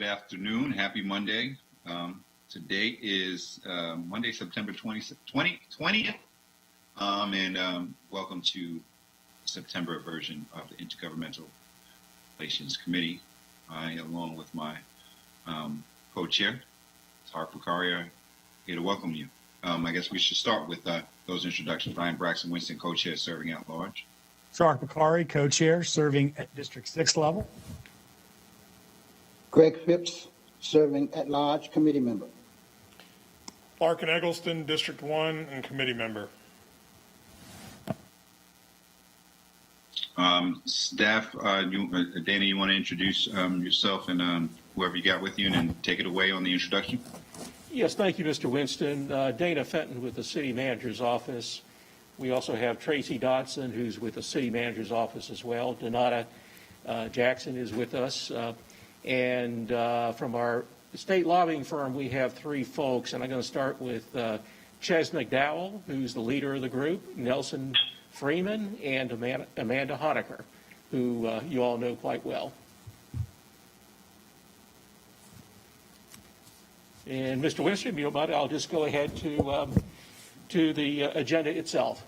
afternoon. Happy Monday. Today is Monday, September 20th. Welcome to September version of the Intergovernmental Relations Committee. I, along with my co-chair, Tara Pukaria, here to welcome you. I guess we should start with those introductions. Brian Braxton Winston, co-chair, serving at large. Sark Bakari, co-chair, serving at District 6 level. Greg Phipps, serving at large, committee member. Larkin Eggleston, District 1 and committee member. Staff, Dana, you want to introduce yourself and whoever you got with you, and then take it away on the introduction? Yes, thank you, Mr. Winston. Dana Fenton with the City Manager's Office. We also have Tracy Dodson, who's with the City Manager's Office as well. Donata Jackson is with us. And from our state lobbying firm, we have three folks, and I'm going to start with Ches McDowell, who's the leader of the group, Nelson Freeman, and Amanda Honecker, who you all know quite well. And Mr. Winston, if you don't mind, I'll just go ahead to the agenda itself.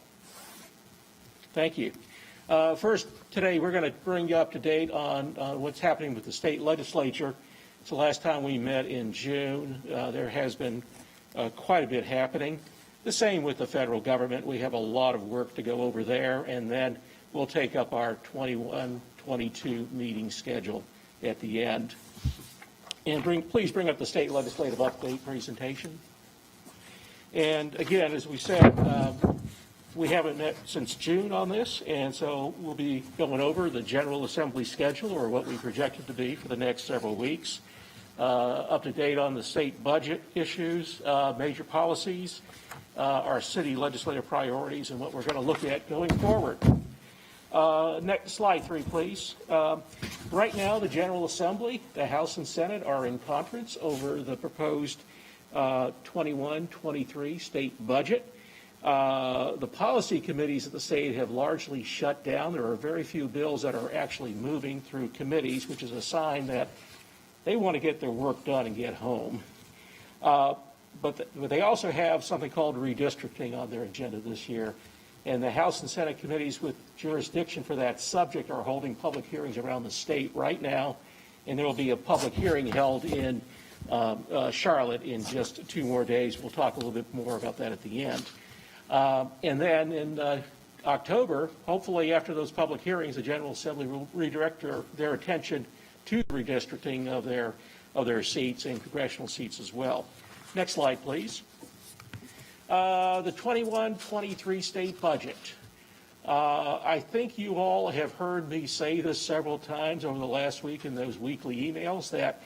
Thank you. First, today we're going to bring you up to date on what's happening with the state legislature. It's the last time we met in June. There has been quite a bit happening. The same with the federal government. We have a lot of work to go over there, and then we'll take up our 21-22 meeting schedule at the end. And please bring up the state legislative update presentation. And again, as we said, we haven't met since June on this, and so we'll be going over the General Assembly schedule, or what we project it to be for the next several weeks, up to date on the state budget issues, major policies, our city legislative priorities, and what we're going to look at going forward. Next slide 3, please. Right now, the General Assembly, the House and Senate are in conference over the proposed 21-23 state budget. The policy committees of the state have largely shut down. There are very few bills that are actually moving through committees, which is a sign that they want to get their work done and get home. But they also have something called redistricting on their agenda this year. And the House and Senate committees with jurisdiction for that subject are holding public hearings around the state right now. And there will be a public hearing held in Charlotte in just 2 more days. We'll talk a little bit more about that at the end. And then in October, hopefully after those public hearings, the General Assembly will redirect their attention to the redistricting of their seats and congressional seats as well. Next slide, please. The 21-23 state budget. I think you all have heard me say this several times over the last week in those weekly emails that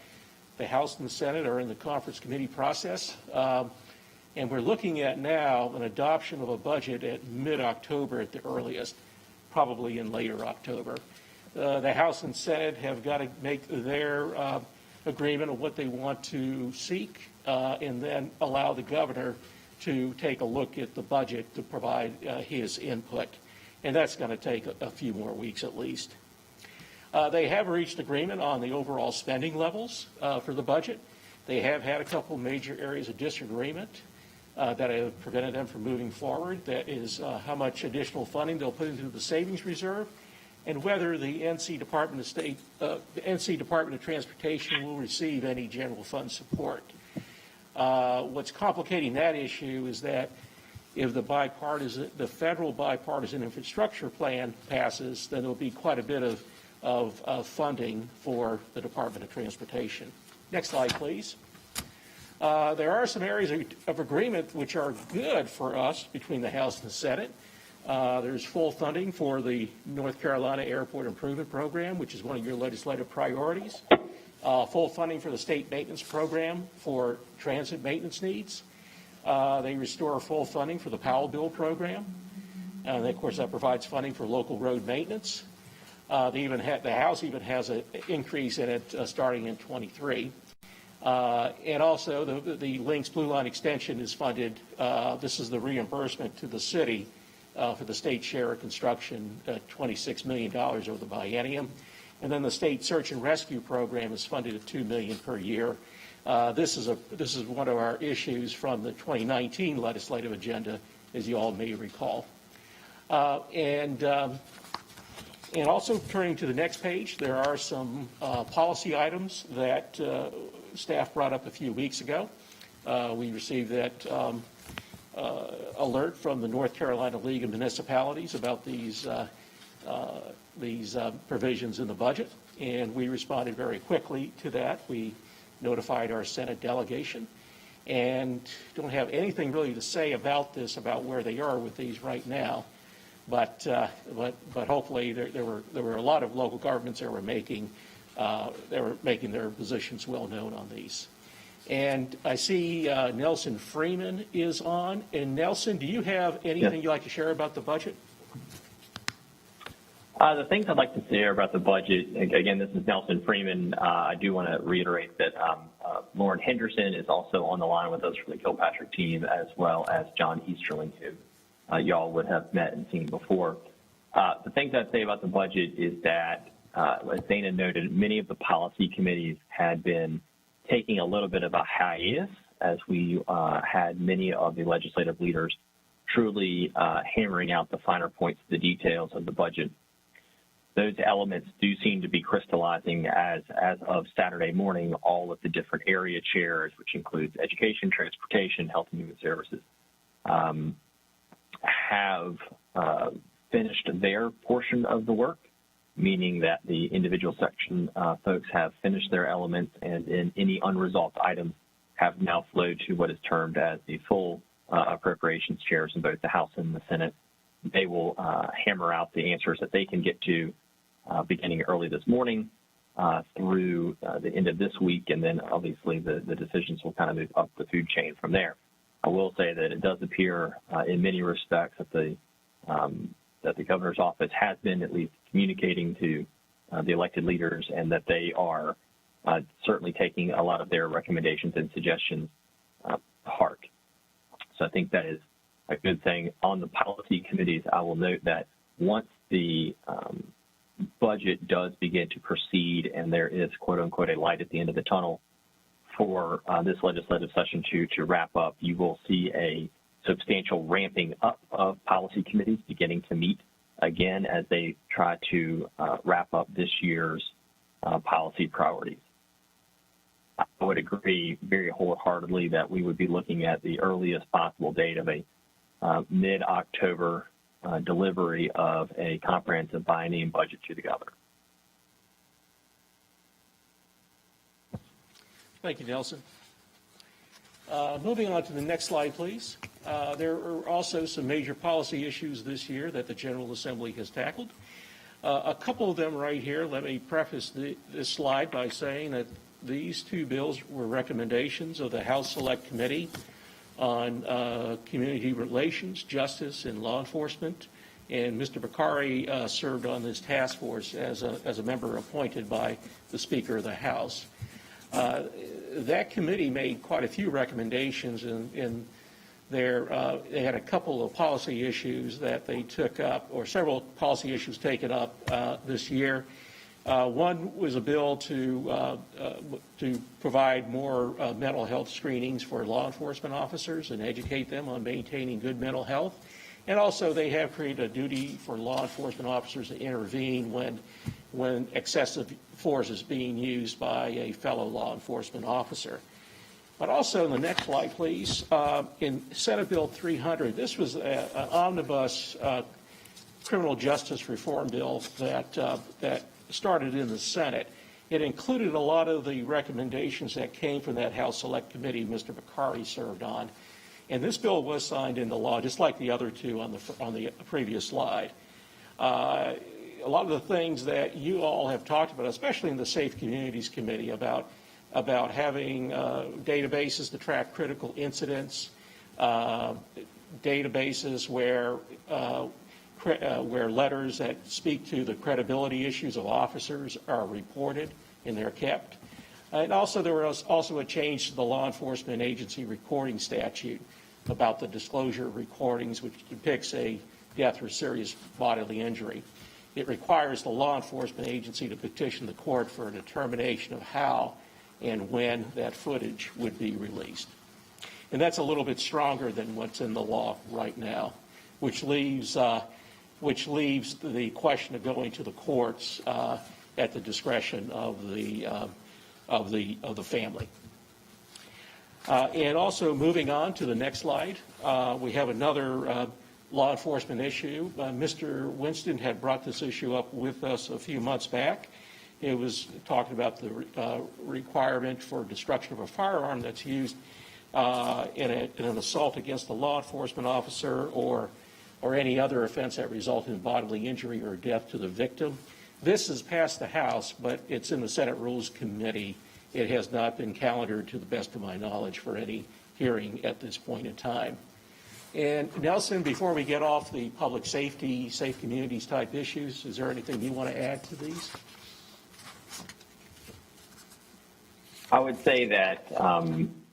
the House and the Senate are in the conference committee process. And we're looking at now an adoption of a budget at mid-October at the earliest, probably in later October. The House and Senate have got to make their agreement on what they want to seek and then allow the governor to take a look at the budget to provide his input. And that's going to take a few more weeks at least. They have reached agreement on the overall spending levels for the budget. They have had a couple major areas of disagreement that have prevented them from moving forward. That is how much additional funding they'll put into the savings reserve, and whether the NC Department of Transportation will receive any general fund support. What's complicating that issue is that if the federal bipartisan infrastructure plan passes, then there'll be quite a bit of funding for the Department of Transportation. Next slide, please. There are some areas of agreement which are good for us between the House and the Senate. There's full funding for the North Carolina Airport Improvement Program, which is one of your legislative priorities. Full funding for the state maintenance program for transit maintenance needs. They restore full funding for the Powell Bill program. And of course, that provides funding for local road maintenance. The House even has an increase in it starting in 23. And also the Links Blue Line extension is funded. This is the reimbursement to the city for the state share of construction, $26 million over the biennium. And then the state search and rescue program is funded at $2 million per year. This is one of our issues from the 2019 legislative agenda, as you all may recall. And also turning to the next page, there are some policy items that staff brought up a few weeks ago. We received that alert from the North Carolina League of Municipalities about these provisions in the budget, and we responded very quickly to that. We notified our Senate delegation, and don't have anything really to say about this, about where they are with these right now. But hopefully there were a lot of local governments that were making their positions well known on these. And I see Nelson Freeman is on. And Nelson, do you have anything you'd like to share about the budget? The things I'd like to say about the budget, again, this is Nelson Freeman. I do want to reiterate that Lauren Henderson is also on the line with us from the Kilpatrick team, as well as John Easterling, who y'all would have met and seen before. The things I'd say about the budget is that, as Dana noted, many of the policy committees had been taking a little bit of a hiatus as we had many of the legislative leaders truly hammering out the finer points, the details of the budget. Those elements do seem to be crystallizing as of Saturday morning. All of the different area chairs, which includes education, transportation, health and human services, have finished their portion of the work, meaning that the individual section folks have finished their elements, and in any unresolved items have now flowed to what is termed as the full appropriations chairs in both the House and the Senate. They will hammer out the answers that they can get to beginning early this morning through the end of this week, and then obviously the decisions will kind of move up the food chain from there. I will say that it does appear in many respects that the governor's office has been at least communicating to the elected leaders, and that they are certainly taking a lot of their recommendations and suggestions to heart. So I think that is a good thing. On the policy committees, I will note that once the budget does begin to proceed and there is, quote unquote, a light at the end of the tunnel for this legislative session to wrap up, you will see a substantial ramping up of policy committees beginning to meet again as they try to wrap up this year's policy priorities. I would agree very wholeheartedly that we would be looking at the earliest possible date of a mid-October delivery of a comprehensive biennium budget to the governor. Thank you, Nelson. Moving on to the next slide, please. There are also some major policy issues this year that the General Assembly has tackled. A couple of them right here. Let me preface this slide by saying that these two bills were recommendations of the House Select Committee on Community Relations, Justice, and Law Enforcement. And Mr. Bakari served on this task force as a member appointed by the Speaker of the House. That committee made quite a few recommendations, and they had a couple of policy issues that they took up, or several policy issues taken up this year. One was a bill to provide more mental health screenings for law enforcement officers and educate them on maintaining good mental health. And also they have created a duty for law enforcement officers to intervene when excessive force is being used by a fellow law enforcement officer. But also in the next slide, please, in Senate Bill 300, this was an omnibus criminal justice reform bill that started in the Senate. It included a lot of the recommendations that came from that House Select Committee Mr. Bakari served on. And this bill was signed into law, just like the other two on the previous slide. A lot of the things that you all have talked about, especially in the Safe Communities Committee, about having databases to track critical incidents, databases where letters that speak to the credibility issues of officers are reported and they're kept. And also there was also a change to the law enforcement agency recording statute about the disclosure of recordings, which depicts a death or serious bodily injury. it requires the law enforcement agency to petition the court for a determination of how and when that footage would be released. And that's a little bit stronger than what's in the law right now, which leaves the question of going to the courts at the discretion of the family. And also moving on to the next slide, we have another law enforcement issue. Mr. Winston had brought this issue up with us a few months back. It was talking about the requirement for destruction of a firearm that's used in an assault against a law enforcement officer or any other offense that resulted in bodily injury or death to the victim. This has passed the House, but it's in the Senate Rules Committee. It has not been calendared, to the best of my knowledge, for any hearing at this point in time. And Nelson, before we get off the public safety, safe communities type issues, is there anything you want to add to these? I would say that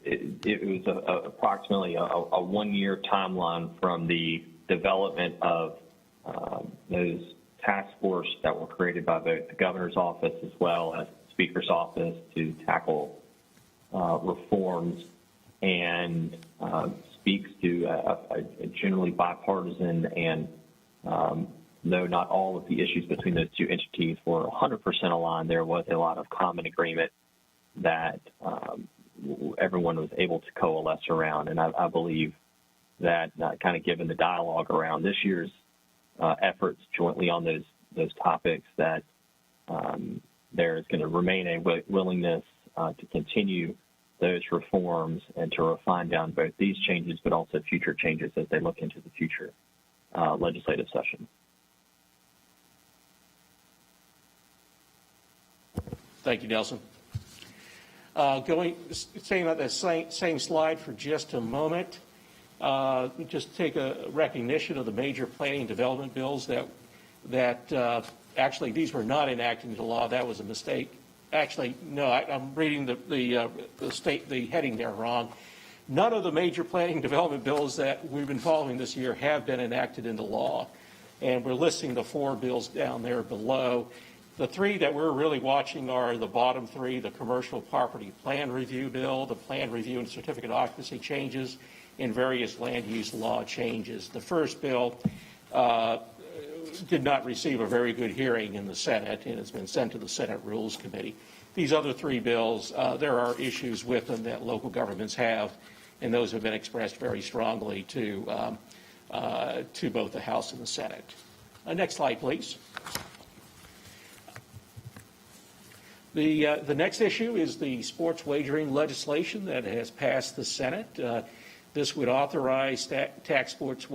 it was approximately a 1-year timeline from the development of those task force that were created by both the governor's office as well as the speaker's office to tackle reforms, and speaks to a generally bipartisan and though not all of the issues between those two entities were 100% aligned, there was a lot of common agreement that everyone was able to coalesce around. And I believe that kind of given the dialogue around this year's efforts jointly on those topics, that there is going to remain a willingness to continue those reforms and to refine down both these changes but also future changes as they look into the future legislative session. Thank you, Nelson. Staying on that same slide for just a moment, just take a recognition of the major planning and development bills that actually these were not enacted into law. That was a mistake. Actually, no, I'm reading the heading there wrong. None of the major planning and development bills that we've been following this year have been enacted into law. And we're listing the 4 bills down there below. The 3 that we're really watching are the bottom 3, the commercial property plan review bill, the plan review and certificate of occupancy changes, and various land use law changes. The first bill did not receive a very good hearing in the Senate, and it's been sent to the Senate Rules Committee. These other 3 bills, there are issues with them that local governments have, and those have been expressed very strongly to both the House and the Senate. Next slide, please. The next issue is the sports wagering legislation that has passed the Senate. This would authorize tax sports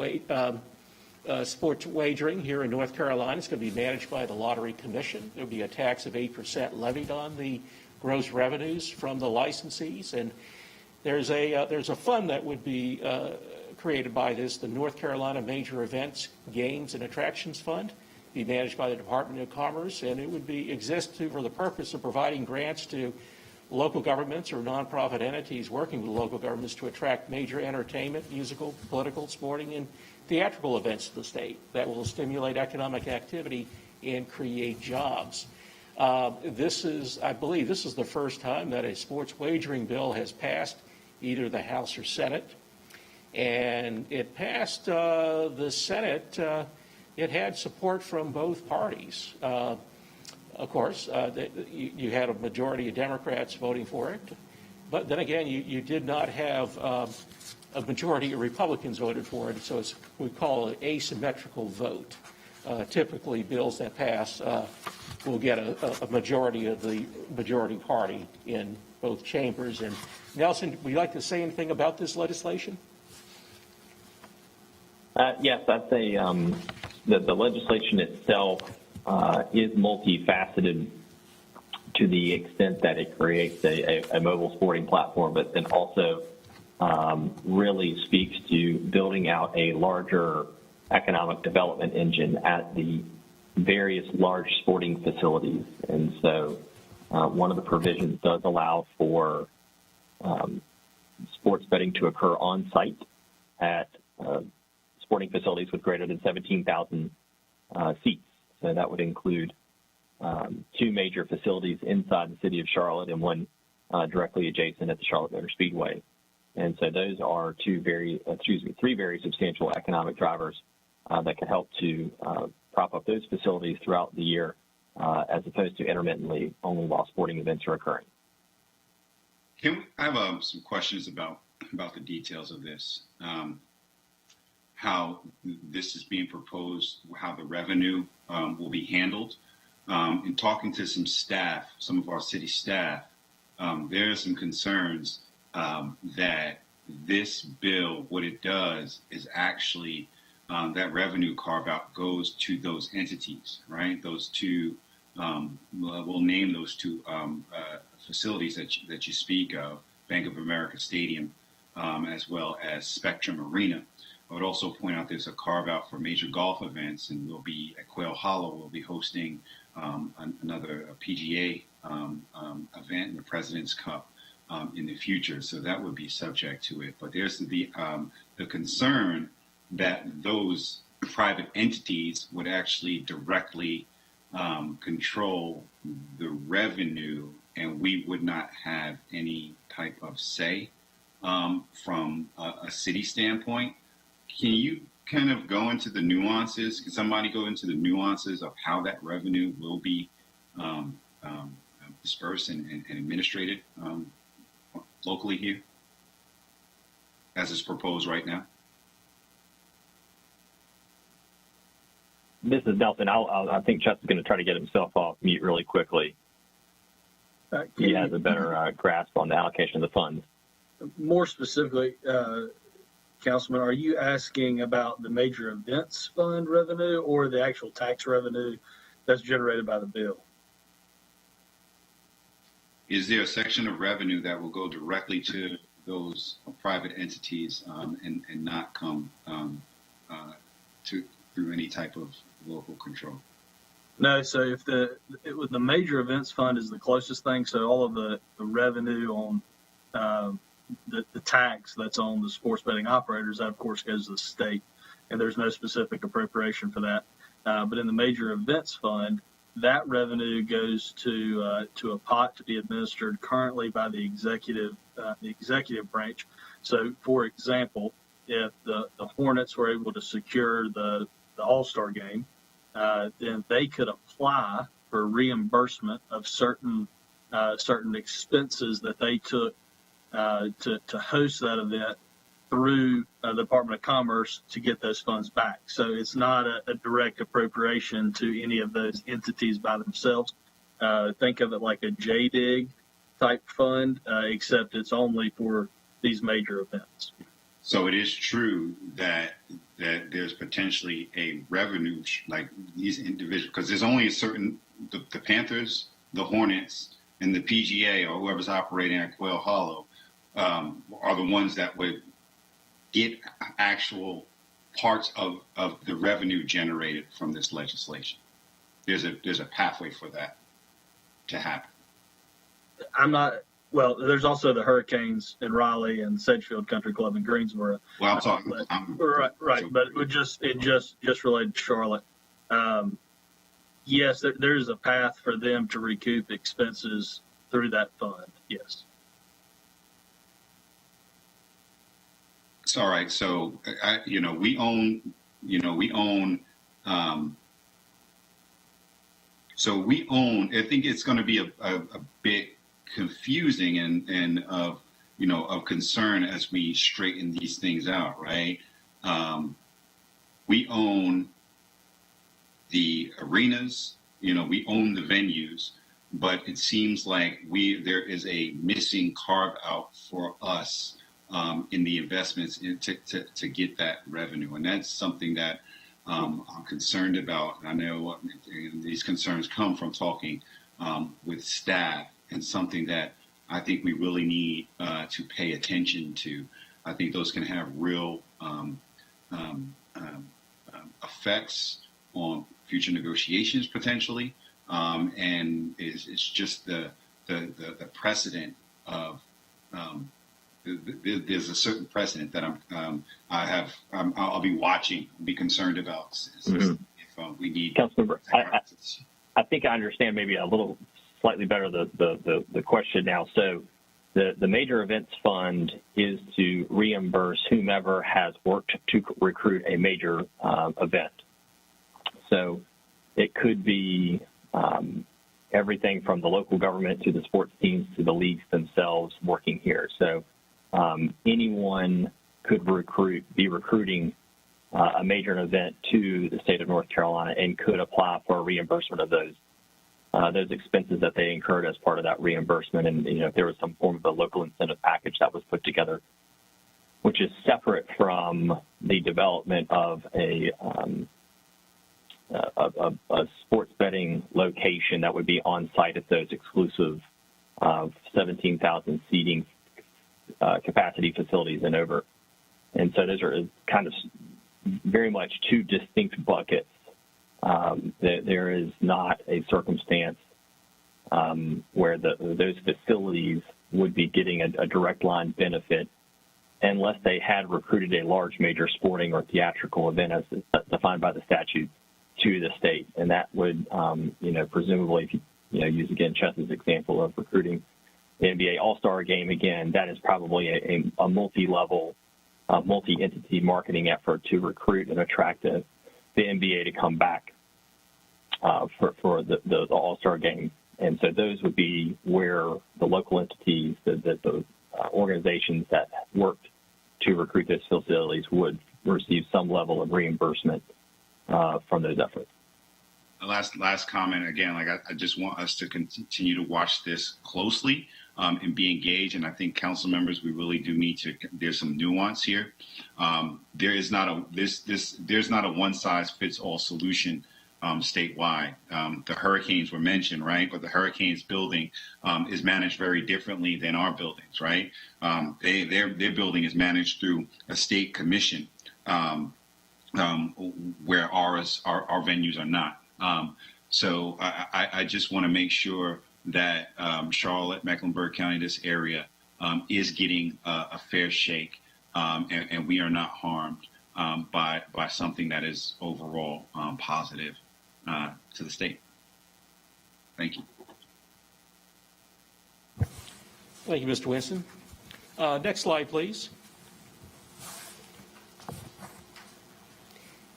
wagering here in North Carolina. It's going to be managed by the Lottery Commission. There will be a tax of 8% levied on the gross revenues from the licensees, and there's a fund that would be created by this, the North Carolina Major Events, Games, and Attractions Fund. Be managed by the Department of Commerce, and it would exist for the purpose of providing grants to local governments or nonprofit entities working with local governments to attract major entertainment, musical, political, sporting, and theatrical events to the state that will stimulate economic activity and create jobs. I believe this is the first time that a sports wagering bill has passed either the House or Senate, and it passed the Senate. It had support from both parties. Of course, you had a majority of Democrats voting for it, but then again, you did not have a majority of Republicans voted for it, so we call it an asymmetrical vote. Typically, bills that pass will get a majority of the majority party in both chambers. And Nelson, would you like to say anything about this legislation? Yes, I'd say the legislation itself is multifaceted to the extent that it creates a mobile sporting platform, but then also really speaks to building out a larger economic development engine at the various large sporting facilities. And so one of the provisions does allow for sports betting to occur on site at sporting facilities with greater than 17,000 seats. So that would include 2 major facilities inside the city of Charlotte and one directly adjacent at the Charlotte Motor Speedway. And so those are three very substantial economic drivers that could help to prop up those facilities throughout the year, as opposed to intermittently only while sporting events are occurring. I have some questions about the details of this, how this is being proposed, how the revenue will be handled. In talking to some of our city staff, there are some concerns that this bill, what it does is actually that revenue carve out goes to those entities, right? Those two, we'll name those two facilities that you speak of, Bank of America Stadium, as well as Spectrum Arena. I would also point out there's a carve out for major golf events, and we'll be at Quail Hollow. We'll be hosting another PGA event in the President's Cup in the future, so that would be subject to it. But there's the concern that those private entities would actually directly control the revenue, and we would not have any type of say from a city standpoint. Can you kind of go into the nuances? Can somebody go into the nuances of how that revenue will be dispersed and administrated locally here, as it's proposed right now? This is Nelson. I think Chet's going to try to get himself off mute really quickly. He has a better grasp on the allocation of the funds. More specifically, Councilman, are you asking about the major events fund revenue or the actual tax revenue that's generated by the bill? Is there a section of revenue that will go directly to those private entities and not come through any type of local control? No. So if the major events fund is the closest thing, so all of the revenue on the tax that's on the sports betting operators, that of course goes to the state, and there's no specific appropriation for that. But in the major events fund, that revenue goes to a pot to be administered currently by the executive branch. So, for example, if the Hornets were able to secure the All-Star game, then they could apply for reimbursement of certain expenses that they took to host that event through the Department of Commerce to get those funds back. So it's not a direct appropriation to any of those entities by themselves. Think of it like a JDIG type fund, except it's only for these major events. So it is true that there's potentially a revenue, like these individuals, because there's only a certain, the Panthers, the Hornets, and the PGA, or whoever's operating at Quail Hollow, are the ones that would get actual parts of the revenue generated from this legislation. There's a pathway for that to happen. There's also the Hurricanes in Raleigh and Sedgefield Country Club in Greensboro. Well, I'm talking. Right, but it just related to Charlotte. Yes, there's a path for them to recoup expenses through that fund. Yes. It's all right. So, we own. I think it's going to be a bit confusing and of concern as we straighten these things out, right? We own the arenas, we own the venues, but it seems like there is a missing carve out for us in the investments to get that revenue, and that's something that I'm concerned about. I know these concerns come from talking with staff, and something that I think we really need to pay attention to. I think those can have real effects on future negotiations potentially, and it's just the precedent of there's a certain precedent that I'll be watching, be concerned about. If we need. Councilmember, I think I understand maybe a little slightly better the question now. So the Major Events Fund is to reimburse whomever has worked to recruit a major event. So it could be everything from the local government to the sports teams to the leagues themselves working here. So anyone could be recruiting a major event to the state of North Carolina and could apply for a reimbursement of those expenses that they incurred as part of that reimbursement. And, if there was some form of a local incentive package that was put together, which is separate from the development of a sports betting location that would be on site at those exclusive 17,000 seating capacity facilities and over. And so those are kind of very much two distinct buckets. There is not a circumstance where those facilities would be getting a direct line benefit unless they had recruited a large major sporting or theatrical event as defined by the statute to the state. And that would, presumably, if you use again Chess's example of recruiting the NBA All-Star Game, again, that is probably a multi-level, multi-entity marketing effort to recruit and attract the NBA to come back for the All-Star Game. And so those would be where the local entities, the organizations that worked to recruit those facilities would receive some level of reimbursement from those efforts. Last comment again. I just want us to continue to watch this closely and be engaged. And I think council members, we really do need to. There's some nuance here. There's not a one size fits all solution statewide. The hurricanes were mentioned, right? But the hurricanes building is managed very differently than our buildings, right? Their building is managed through a state commission. Where our venues are not. So I just want to make sure that Charlotte, Mecklenburg County, this area is getting a fair shake, and we are not harmed by something that is overall positive to the state. Thank you. Thank you, Mr. Winston. Next slide, please.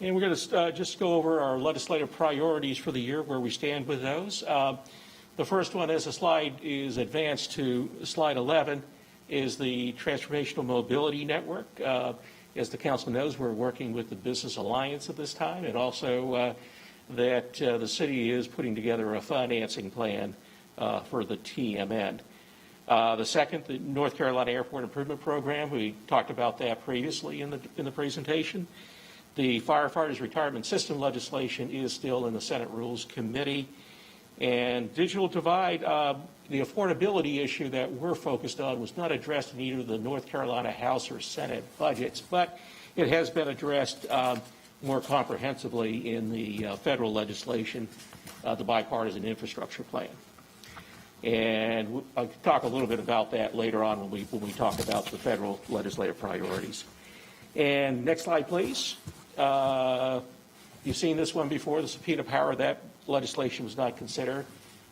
And we're going to just go over our legislative priorities for the year, where we stand with those. The first one, as the slide is advanced to slide 11, is the Transformational Mobility Network. As the council knows, we're working with the Business Alliance at this time, and also that the city is putting together a financing plan for the TMN. The second, the North Carolina Airport Improvement Program. We talked about that previously in the presentation. The Firefighters Retirement System legislation is still in the Senate Rules Committee. And digital divide, the affordability issue that we're focused on was not addressed in either the North Carolina House or Senate budgets, but it has been addressed more comprehensively in the federal legislation, the Bipartisan Infrastructure Plan. And I'll talk a little bit about that later on when we talk about the federal legislative priorities. And next slide, please. You've seen this one before, the subpoena power. That legislation was not considered.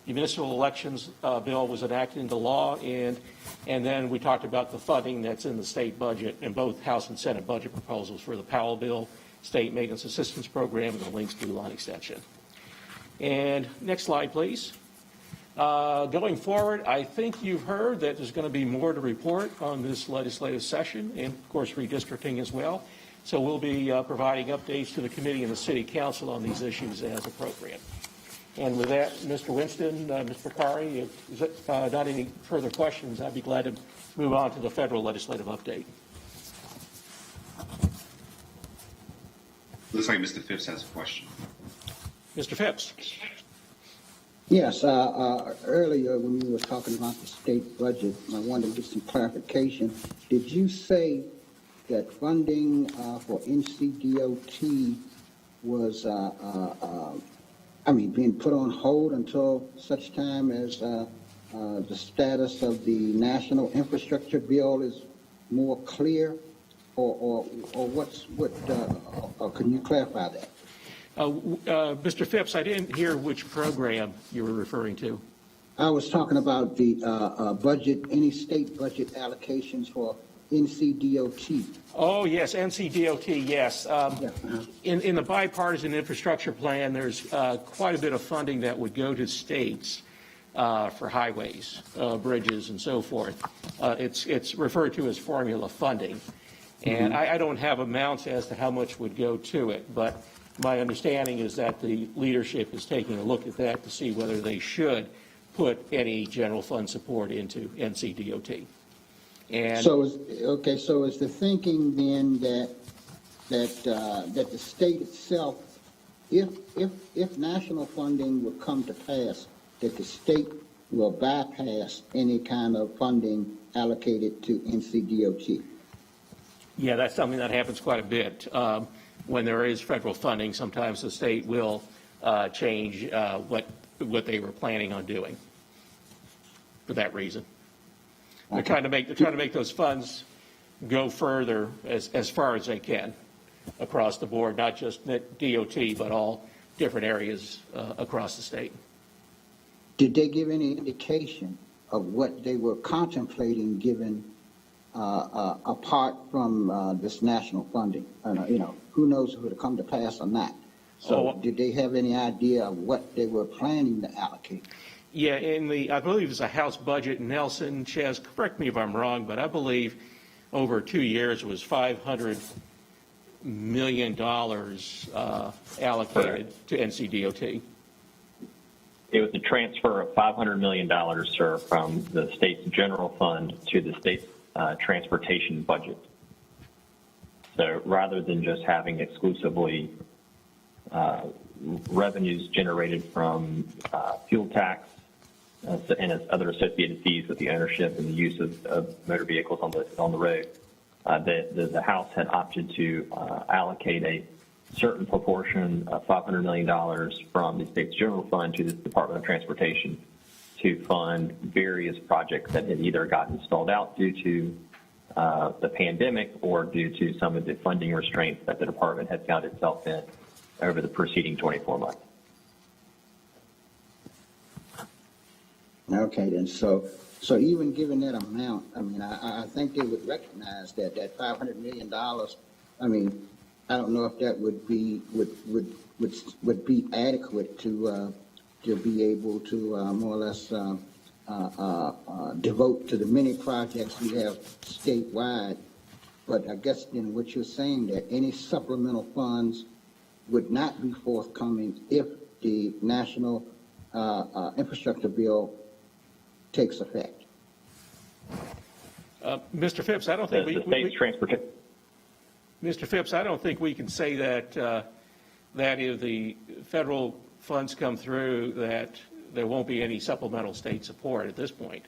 The municipal elections bill was enacted into law, and then we talked about the funding that's in the state budget in both House and Senate budget proposals for the Powell bill, State Maintenance Assistance Program, and the Links Blue Line extension. And next slide, please. Going forward, I think you've heard that there's going to be more to report on this legislative session, and of course redistricting as well. So we'll be providing updates to the committee and the city council on these issues as appropriate. And with that, Mr. Winston, Mr. Bakari, if there's not any further questions, I'd be glad to move on to the federal legislative update. Looks like Mr. Phipps has a question. Mr. Phipps. Yes, earlier when you were talking about the state budget, I wanted to get some clarification. Did you say that funding for NCDOT was, being put on hold until such time as the status of the national infrastructure bill is more clear, or can you clarify that? Mr. Phipps, I didn't hear which program you were referring to. I was talking about the budget, any state budget allocations for NCDOT. Oh, yes, NCDOT, yes. Yeah, uh-huh. In the bipartisan infrastructure plan, there's quite a bit of funding that would go to states for highways, bridges, and so forth. It's referred to as formula funding. And I don't have amounts as to how much would go to it, but my understanding is that the leadership is taking a look at that to see whether they should put any general fund support into NCDOT. And So is the thinking then that the state itself, if national funding would come to pass, that the state will bypass any kind of funding allocated to NCDOT? yeah, that's something that happens quite a bit. When there is federal funding, sometimes the state will change what they were planning on doing for that reason. They're trying to make those funds go further as far as they can across the board, not just DOT, but all different areas across the state. Did they give any indication of what they were contemplating given apart from this national funding? Who knows if it'll come to pass or not. So did they have any idea of what they were planning to allocate? Yeah, I believe it's a House budget, Nelson, Chaz, correct me if I'm wrong, but I believe over 2 years it was $500 million allocated to NCDOT. It was a transfer of $500 million, sir, from the state's general fund to the state's transportation budget. So rather than just having exclusively revenues generated from fuel tax and other associated fees with the ownership and the use of motor vehicles on the road, the House had opted to allocate a certain proportion of $500 million from the state's general fund to the Department of Transportation to fund various projects that had either gotten stalled out due to the pandemic or due to some of the funding restraints that the department had found itself in over the preceding 24 months. Okay, then, so even given that amount, I mean, I think they would recognize that $500 million, I mean, I don't know if that would be adequate to be able to more or less devote to the many projects we have statewide. But I guess then what you're saying that any supplemental funds would not be forthcoming if the national infrastructure bill takes effect. Mr. Phipps, I don't think the state's transportation. Mr. Phipps, I don't think we can say that that if the federal funds come through, that there won't be any supplemental state support at this point.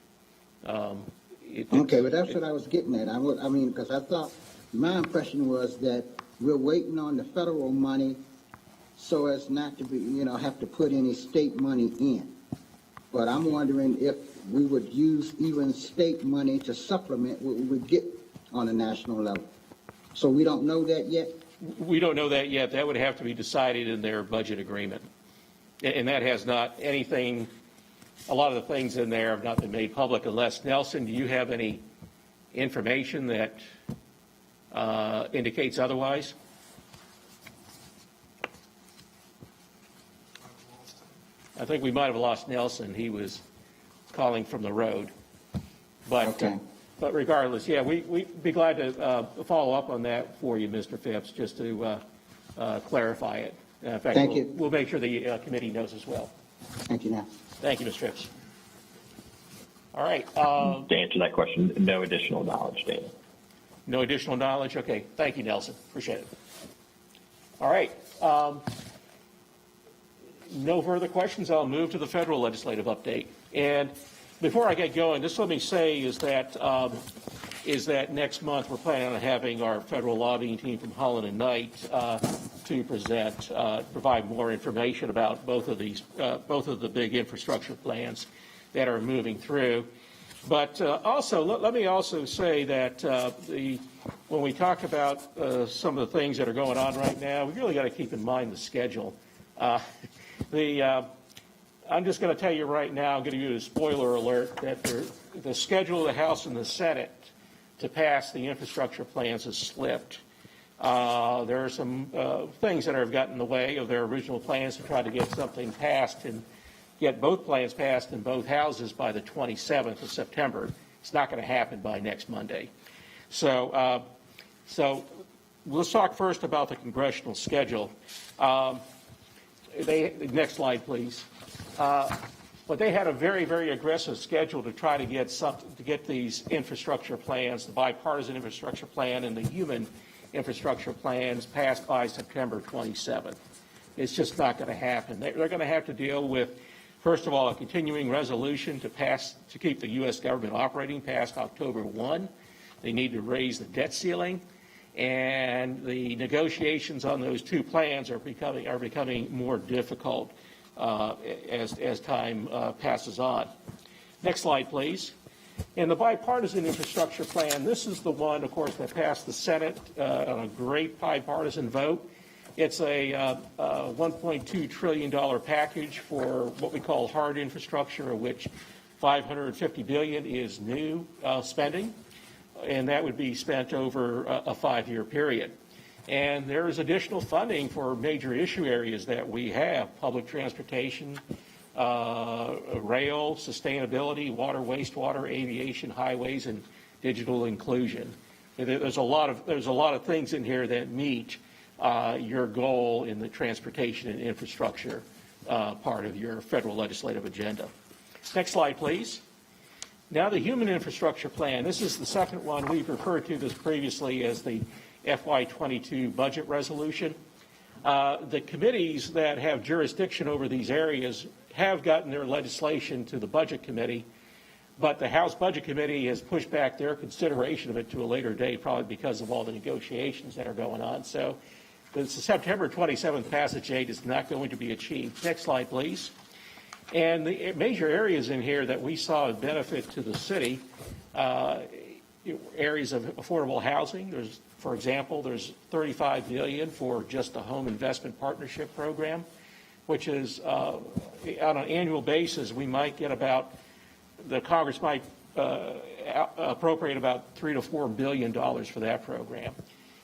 Okay, but that's what I was getting at. I mean, because I thought my impression was that we're waiting on the federal money so as not to be, have to put any state money in. But I'm wondering if we would use even state money to supplement what we would get on a national level. So we don't know that yet? We don't know that yet. That would have to be decided in their budget agreement. And that has not anything, a lot of the things in there have not been made public unless, Nelson, do you have any information that indicates otherwise? I think we might have lost Nelson. He was calling from the road. But, okay. But regardless, yeah, we'd be glad to follow up on that for you, Mr. Phipps, just to clarify it. In fact, Thank you. We'll make sure the committee knows as well. Thank you now. Thank you, Mr. Phipps. All right. To answer that question, no additional knowledge, Dana. No additional knowledge? Okay. Thank you, Nelson. Appreciate it. All right. No further questions. I'll move to the federal legislative update. And before I get going, just let me say is that next month we're planning on having our federal lobbying team from Holland and Knight to provide more information about both of the big infrastructure plans that are moving through. But also, let me also say that the when we talk about some of the things that are going on right now, we really got to keep in mind the schedule. I'm just going to tell you right now, I'm going to give you a spoiler alert, that the schedule of the House and the Senate to pass the infrastructure plans has slipped. There are some things that have gotten in the way of their original plans to try to get something passed and get both plans passed in both houses by the 27th of September. It's not going to happen by next Monday. So let's talk first about the congressional schedule. Next slide, please. But they had a very, very aggressive schedule to try to get these infrastructure plans, the bipartisan infrastructure plan and the human infrastructure plans, passed by September 27th. It's just not going to happen. They're going to have to deal with, first of all, a continuing resolution to keep the U.S. government operating past October 1. They need to raise the debt ceiling, and the negotiations on those two plans are becoming more difficult as time passes on. Next slide, please. And the bipartisan infrastructure plan, this is the one, of course, that passed the Senate on a great bipartisan vote. It's a $1.2 trillion package for what we call hard infrastructure, of which $550 billion is new spending, and that would be spent over a 5-year period. And there is additional funding for major issue areas that we have: public transportation, rail, sustainability, water, wastewater, aviation, highways, and digital inclusion. There's a lot of things in here that meet your goal in the transportation and infrastructure part of your federal legislative agenda. Next slide, please. Now the human infrastructure plan. This is the second one. We've referred to this previously as the FY22 budget resolution. The committees that have jurisdiction over these areas have gotten their legislation to the Budget Committee, but the House Budget Committee has pushed back their consideration of it to a later date, probably because of all the negotiations that are going on. So the September 27th passage date is not going to be achieved. Next slide, please. And the major areas in here that we saw a benefit to the city, areas of affordable housing. For example, there's $35 million for just the Home Investment Partnership Program, which is on an annual basis, we might get the Congress might appropriate about $3 to $4 billion for that program.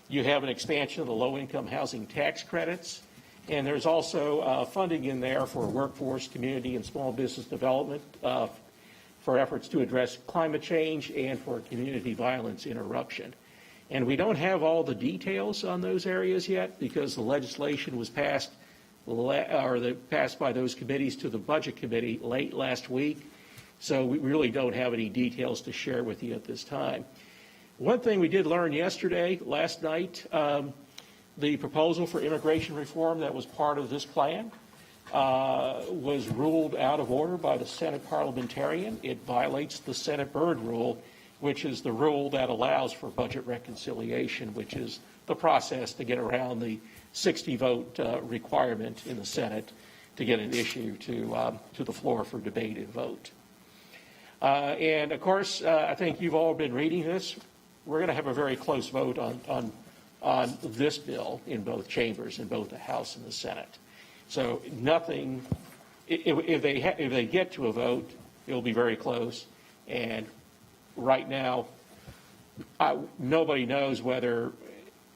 You have an expansion of the low-income housing tax credits, and there's also funding in there for workforce, community, and small business development for efforts to address climate change and for community violence interruption. And we don't have all the details on those areas yet because the legislation was passed by those committees to the Budget Committee late last week. So we really don't have any details to share with you at this time. One thing we did learn last night, the proposal for immigration reform that was part of this plan was ruled out of order by the Senate parliamentarian. It violates the Senate Byrd Rule, which is the rule that allows for budget reconciliation, which is the process to get around the 60-vote requirement in the Senate to get an issue to the floor for debate and vote. And, of course, I think you've all been reading this. We're going to have a very close vote on this bill in both chambers, in both the House and the Senate. So nothing, if they get to a vote, it will be very close. And right now, nobody knows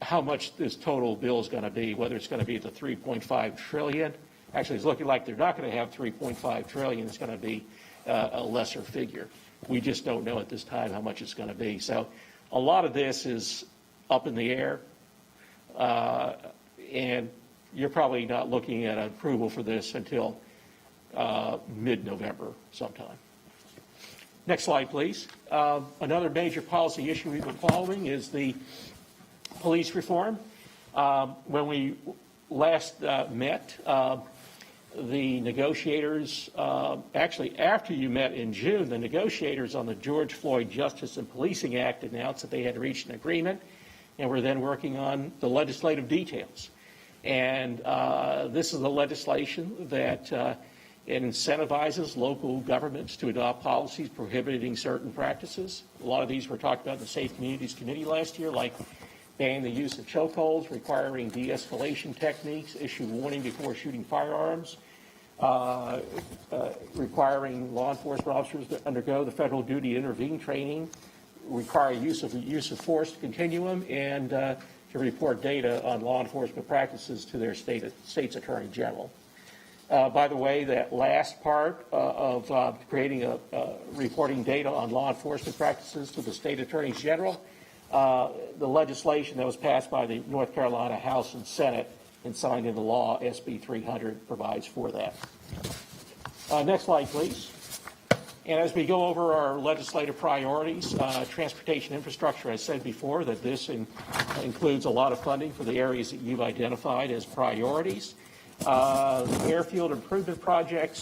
how much this total bill is going to be, whether it's going to be the $3.5 trillion. Actually, it's looking like they're not going to have $3.5 trillion. It's going to be a lesser figure. We just don't know at this time how much it's going to be. So a lot of this is up in the air, and you're probably not looking at approval for this until mid-November sometime. Next slide, please. Another major policy issue we've been following is the police reform. When we last met, the negotiators, actually after you met in June, the negotiators on the George Floyd Justice and Policing Act announced that they had reached an agreement and were then working on the legislative details. And this is the legislation that It incentivizes local governments to adopt policies prohibiting certain practices. A lot of these were talked about in the Safe Communities Committee last year, like banning the use of chokeholds, requiring de-escalation techniques, issue warning before shooting firearms, requiring law enforcement officers to undergo the federal duty to intervene training, require use of force continuum, and to report data on law enforcement practices to their state's attorney general. By the way, that last part of creating reporting data on law enforcement practices to the state attorneys general, the legislation that was passed by the North Carolina House and Senate and signed into law, SB 300, provides for that. Next slide, please. And as we go over our legislative priorities, transportation infrastructure, I said before that this includes a lot of funding for the areas that you've identified as priorities. Airfield improvement projects,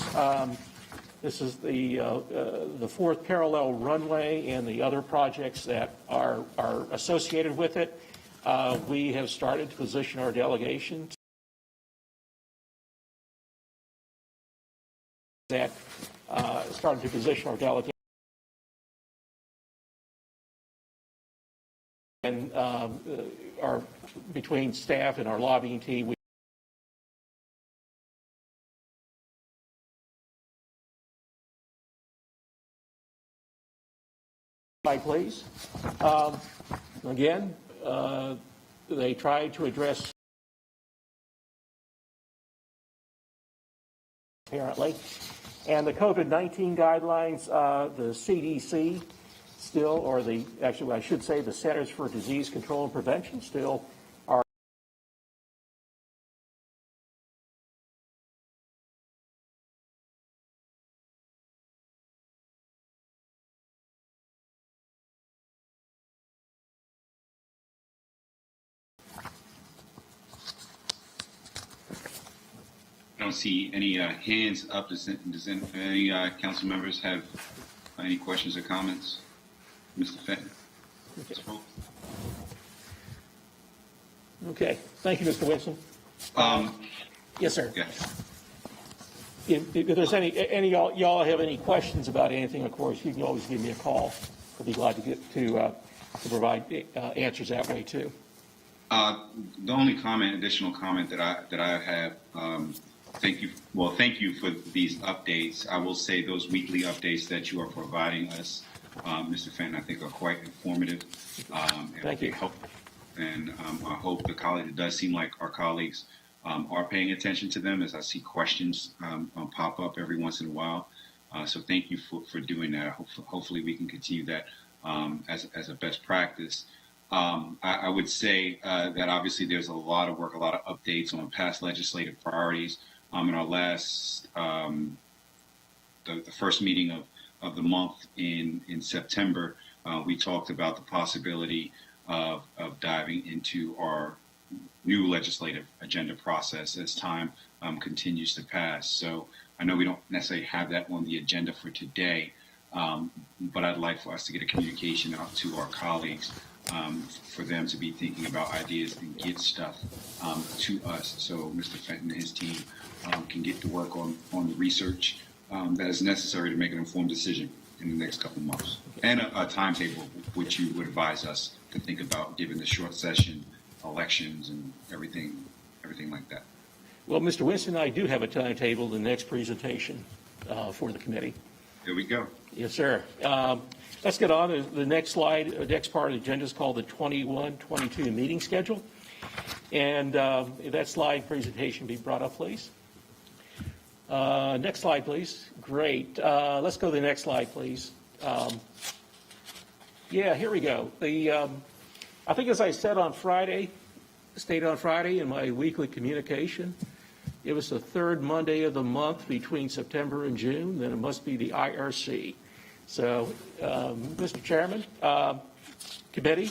this is the fourth parallel runway and the other projects that are associated with it. We have started to position our delegation and our between staff and our lobbying team. Please. Again, they tried to address apparently, and the COVID-19 guidelines, the CDC still, or actually I should say the Centers for Disease Control and Prevention still are I don't see any hands up. Does any council members have any questions or comments? Mr. Fenton? okay. Thank you, Mr. Winston. Yes, sir. Yes. If there's any y'all have any questions about anything, of course, you can always give me a call. I'll be glad to get to provide answers that way too. The only additional comment that I have, thank you. Well, thank you for these updates. I will say those weekly updates that you are providing us, Mr. Fenton, I think are quite informative. Thank you. And I hope it does seem like our colleagues are paying attention to them as I see questions pop up every once in a while. So thank you for doing that. Hopefully we can continue that as a best practice. I would say that obviously there's a lot of work, a lot of updates on past legislative priorities. In our last, the first meeting of the month in September, we talked about the possibility of diving into our new legislative agenda process as time continues to pass. So I know we don't necessarily have that on the agenda for today, but I'd like for us to get a communication out to our colleagues for them to be thinking about ideas and get stuff to us so Mr. Fenton and his team can get to work on the research that is necessary to make an informed decision in the next couple of months. And a timetable which you would advise us to think about given the short session, elections, and everything like that. Well, Mr. Winston, I do have a timetable, the next presentation for the committee. There we go. Yes, sir. Let's get on to the next slide. The next part of the agenda is called the 21-22 meeting schedule. And that slide presentation be brought up, please. Next slide, please. Great. Let's go to the next slide, please. Yeah, here we go. I think as I said on Friday, stated on Friday in my weekly communication, it was the third Monday of the month between September and June, then it must be the IRC. So, Mr. Chairman, committee,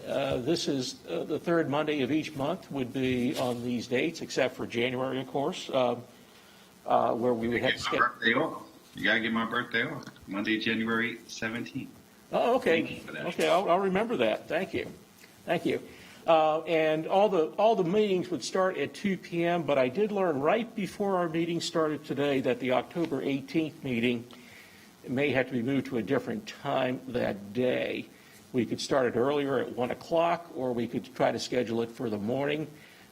this is the third Monday of each month would be on these dates, except for January, of course, where we would have to schedule. Birthday off. You got to get my birthday off. Monday, January 17th. Oh, okay. Thank you for that. Okay, I'll remember that. Thank you. Thank you. And all the meetings would start at 2 p.m., but I did learn right before our meeting started today that the October 18th meeting may have to be moved to a different time that day. We could start it earlier at 1 o'clock, or we could try to schedule it for the morning.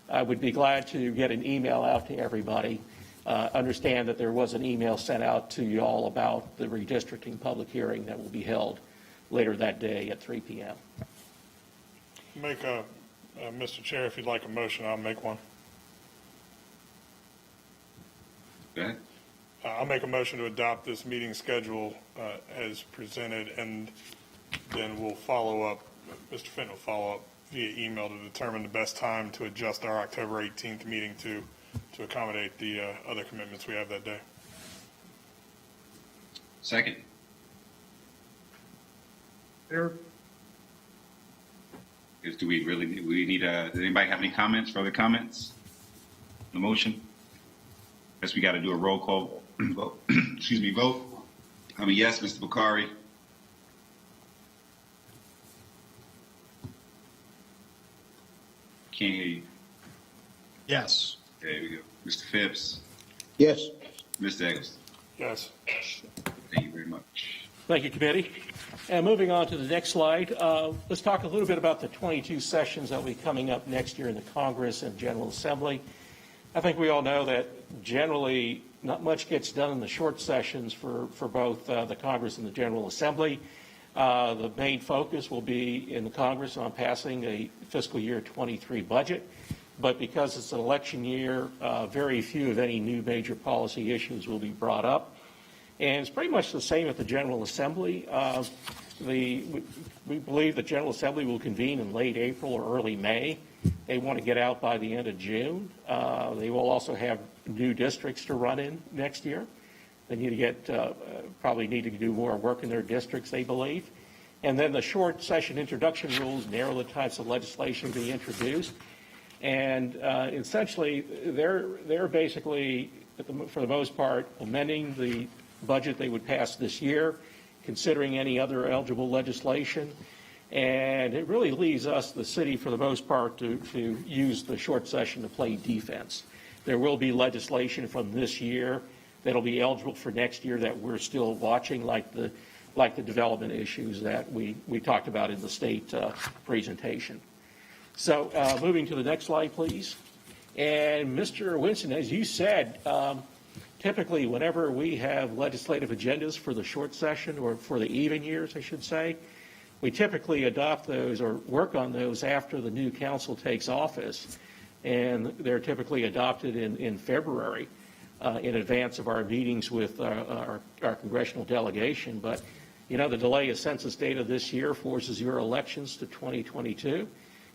I would be glad to get an email out to everybody. Understand that there was an email sent out to you all about the redistricting public hearing that will be held later that day at 3 p.m. Mr. Chair, if you'd like a motion, I'll make one. Go ahead. I'll make a motion to adopt this meeting schedule as presented, and then we'll follow up, Mr. Fenton will follow up via email to determine the best time to adjust our October 18th meeting to accommodate the other commitments we have that day. Second. Do we need does anybody have any comments, further comments? The motion? Guess we got to do a roll call vote. Excuse me, vote. I mean, yes, Mr. Bakari. Can't hear you. Yes. There we go. Mr. Phipps. Yes. Mr. Eggleston. Yes. Thank you very much. Thank you, committee. And moving on to the next slide, let's talk a little bit about the 22 sessions that will be coming up next year in the Congress and General Assembly. I think we all know that generally not much gets done in the short sessions for both the Congress and the General Assembly. The main focus will be in the Congress on passing a fiscal year 23 budget. But because it's an election year, very few of any new major policy issues will be brought up. And it's pretty much the same at the General Assembly. We believe the General Assembly will convene in late April or early May. They want to get out by the end of June. They will also have new districts to run in next year. They need to probably need to do more work in their districts, they believe. And then the short session introduction rules narrow the types of legislation to be introduced. And essentially, they're basically, for the most part, amending the budget they would pass this year, considering any other eligible legislation. And it really leaves us, the city, for the most part, to use the short session to play defense. There will be legislation from this year that'll be eligible for next year that we're still watching, like the development issues that we talked about in the state presentation. So moving to the next slide, please. And Mr. Winston, as you said, typically whenever we have legislative agendas for the short session, or for the even years, I should say, we typically adopt those or work on those after the new council takes office. And they're typically adopted in February in advance of our meetings with our congressional delegation. But, you know, the delay of census data this year forces your elections to 2022.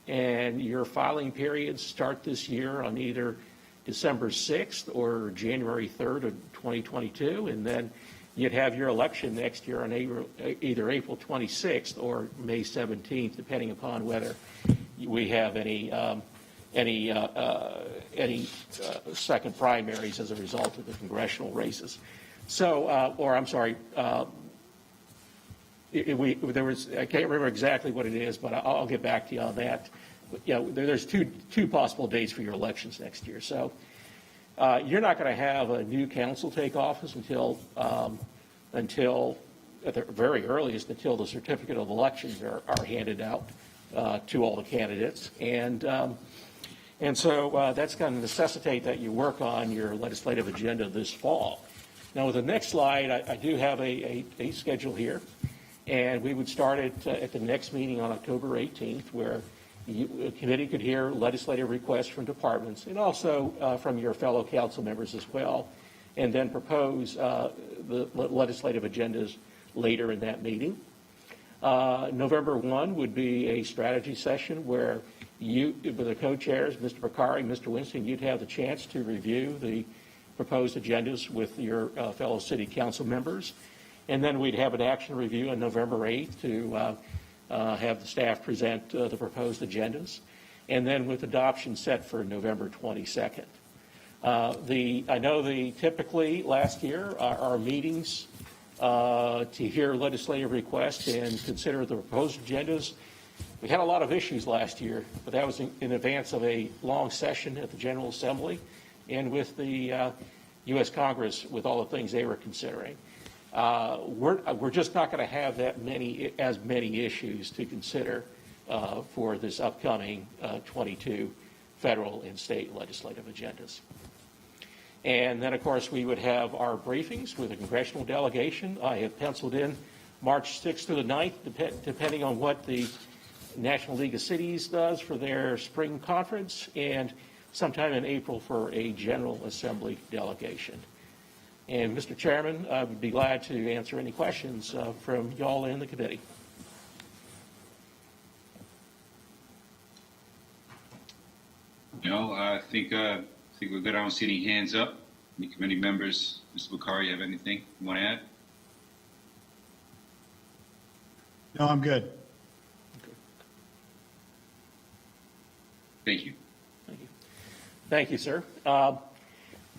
And your filing periods start this year on either December 6th or January 3rd of 2022. And then you'd have your election next year on either April 26th or May 17th, depending upon whether we have any second primaries as a result of the congressional races. So, I can't remember exactly what it is, but I'll get back to you on that. You know, there's two possible dates for your elections next year. So you're not going to have a new council take office until at the very earliest, until the certificate of elections are handed out to all the candidates. And so that's going to necessitate that you work on your legislative agenda this fall. Now, with the next slide, I do have a schedule here. And we would start it at the next meeting on October 18th, where a committee could hear legislative requests from departments and also from your fellow council members as well, and then propose the legislative agendas later in that meeting. November 1 would be a strategy session where you, with the co-chairs, Mr. Bakari, Mr. Winston, you'd have the chance to review the proposed agendas with your fellow city council members. And then we'd have an action review on November 8th to have the staff present the proposed agendas. And then with adoption set for November 22nd. I know typically last year our meetings to hear legislative requests and consider the proposed agendas We had a lot of issues last year, but that was in advance of a long session at the General Assembly and with the U.S. Congress with all the things they were considering. We're just not going to have as many issues to consider for this upcoming 22 federal and state legislative agendas. And then, of course, we would have our briefings with a congressional delegation. I have penciled in March 6th through the 9th, depending on what the National League of Cities does for their spring conference, and sometime in April for a General Assembly delegation. And, Mr. Chairman, I would be glad to answer any questions from y'all in the committee. No, I think we're good. I don't see any hands up. Any committee members? Mr. Bakari, you have anything you want to add? No, I'm good. Thank you. Thank you. Thank you, sir.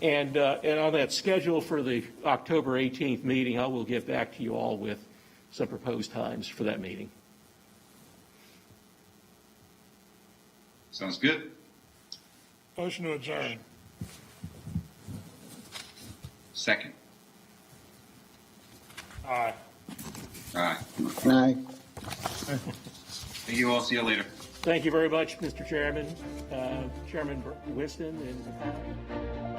And on that schedule for the October 18th meeting, I will get back to you all with some proposed times for that meeting. Sounds good. Motion to adjourn. Second. Aye. All right. Aye. Thank you all. See you later. Thank you very much, Mr. Chairman, Chairman Winston, and